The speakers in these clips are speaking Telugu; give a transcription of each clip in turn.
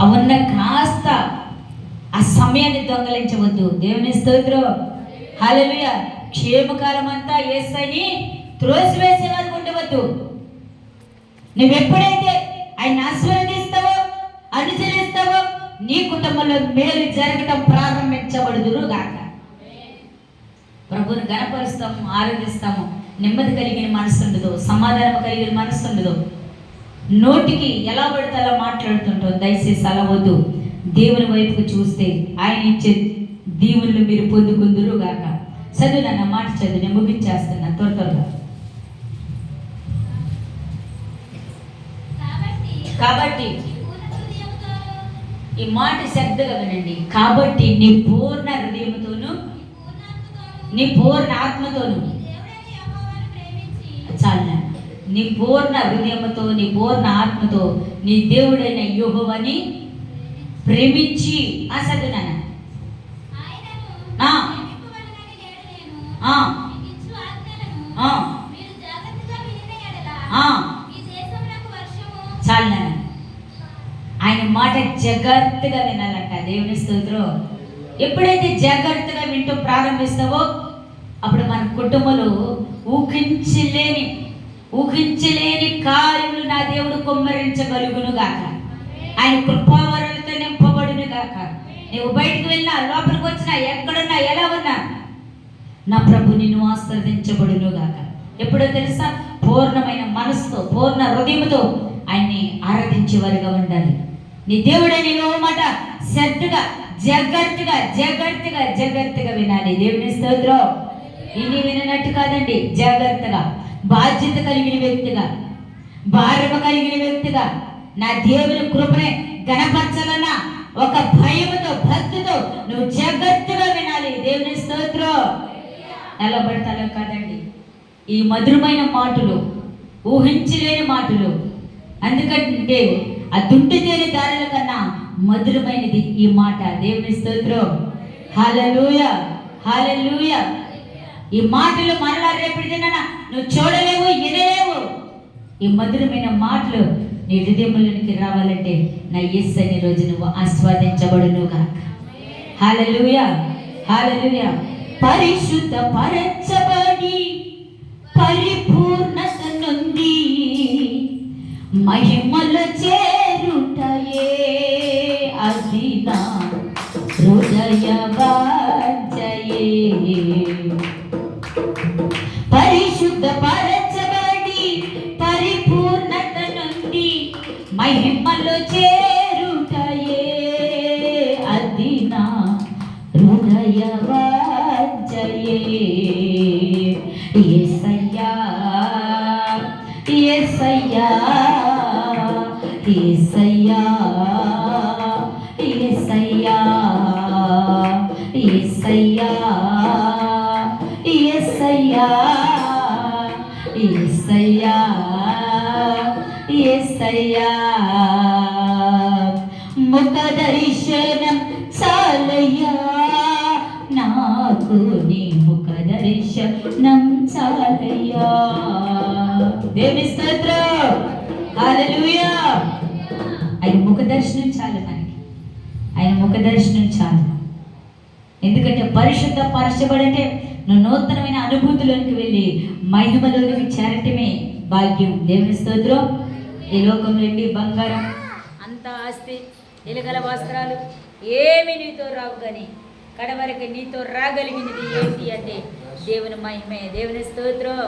అవన్న కాస్త ఆ సమయాన్ని దొంగలించవద్దు. దేవుని స్తోత్రం. హల్లెలూయా. క్షేమకాలం అంతా యేసయ్యని త్రోసివేసే వరకు ఉండవద్దు. నువ్వెప్పుడైతే ఆయన ఆశీర్వదిస్తావో, అనుసరిస్తావో, నీ కుటుంబంలో మేలు జరగటం ప్రారంభించబడుదురు గాక. ప్రభువుని గణపరుస్తాము, ఆరాధిస్తాము, నెమ్మది కలిగిన మనసు ఉండదు, సమాధానం కలిగిన మనసు ఉండదు. నోటికి ఎలా పడితే అలా మాట్లాడుతుంటాం. దయచేసి అలా వద్దు. దేవుని వైపుకు చూస్తే ఆయన ఇచ్చే దీవులను మీరు పొందుకుందురు గాక. చదువు నన్న మాట చదువు, నేను ముగించేస్తున్నా త్వరగా. కాబట్టి ఈ మాట శ్రద్ధగా వినండి. కాబట్టి నీ పూర్ణ హృదయంతోను, నీ పూర్ణ ఆత్మతోను, చాలా నీ పూర్ణ హృదయంతో, నీ పూర్ణ ఆత్మతో నీ దేవుడైన యెహోవాని ప్రేమించి చదువునాను. చాలా ఆయన మాట జాగ్రత్తగా వినాలంట. దేవుని స్తోత్రం. ఎప్పుడైతే జాగ్రత్తగా వింటూ ప్రారంభిస్తావో అప్పుడు మన కుటుంబంలో ఊహించలేని కార్యములు నా దేవుడు కుమ్మరించగలుగును గాక. ఆయన కృపావరాలతో నింపబడును గాక. నువ్వు బయటకు వెళ్ళినా, లోపలికి వచ్చినా, ఎక్కడున్నా, ఎలా ఉన్నా నా ప్రభు నిన్ను ఆశీర్వదించబడును గాక. ఎప్పుడో తెలుసా? పూర్ణమైన మనసుతో, పూర్ణ హృదయంతో ఆయన్ని ఆరాధించేవారుగా ఉండాలి. నీ దేవుడైన యెహోవా మాట శ్రద్ధగా, జాగ్రత్తగా వినాలి. దేవుని స్తోత్రం. ఇన్ని వినట్టు కాదండి, జాగ్రత్తగా, బాధ్యత కలిగిన వ్యక్తిగా, భారమ కలిగిన వ్యక్తిగా నా దేవుని కృపనే గణపరచాలన్నా ఒక భయముతో, భక్తితో నువ్వు జాగ్రత్తగా వినాలి. దేవుని స్తోత్రం. ఎలా పడతాలో కాదండి, ఈ మధురమైన మాటలు, ఊహించలేని మాటలు. అందుకంటే ఆ దుంటి తేలి దారుల కన్నా మధురమైనది ఈ మాట. దేవుని స్తోత్రం. హల్లెలూయా, హల్లెలూయా. ఈ మాటలు మరలా రేపటి దినాన నువ్వు చూడలేవు, వినలేవు. ఈ మధురమైన మాటలు నీ హృదయంలోనికి రావాలంటే నా యేసయ్యని రోజు నువ్వు ఆస్వాదించబడును గాక. హల్లెలూయా, హల్లెలూయా. పరిశుద్ధ పరచబడి పరిపూర్ణత నుండి మహిమలో చేరుటయే అది నా హృదయ వాంఛయే. పరిశుద్ధ పరచబడి పరిపూర్ణత నుండి మహిమలో చేరుటయే అది నా హృదయ వాంఛయే. యేసయ్యా, యేసయ్యా, యేసయ్యా, యేసయ్యా, యేసయ్యా, యేసయ్యా, యేసయ్యా, యేసయ్యా. ముఖ దర్శనం చాలయ్యా నాకు, నీ ముఖ దర్శనం చాలయ్యా. దేవుని స్తోత్రం. హల్లెలూయా. ఆయన ముఖ దర్శనం చాలు మనకి. ఆయన ముఖ దర్శనం చాలు. ఎందుకంటే పరిశుద్ధ పరచబడంటే నువ్వు నూతనమైన అనుభూతిలోనికి వెళ్ళి మహిమలోనికి చేరటమే భాగ్యం. దేవుని స్తోత్రం. ఈ లోకంలో వెళ్ళి బంగారం, అంత ఆస్తి, ఎలుగల వస్త్రాలు ఏమి నీతో రావు, కానీ కడవరకు నీతో రాగలిగినది ఏంటి అంటే దేవుని మహిమే. దేవుని స్తోత్రం.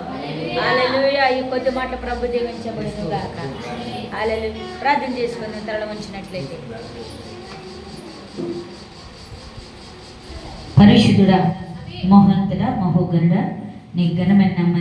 హల్లెలూయా. ఈ కొద్ది మాటలు ప్రభు దీవించబడును గాక. హల్లెలూయా. ప్రార్థన చేసుకుని తరలి ఉంచినట్లయితే. పరిశుద్ధుడా, మహోన్నతుడా, మహోఘనుడా, నీ ఘనమైన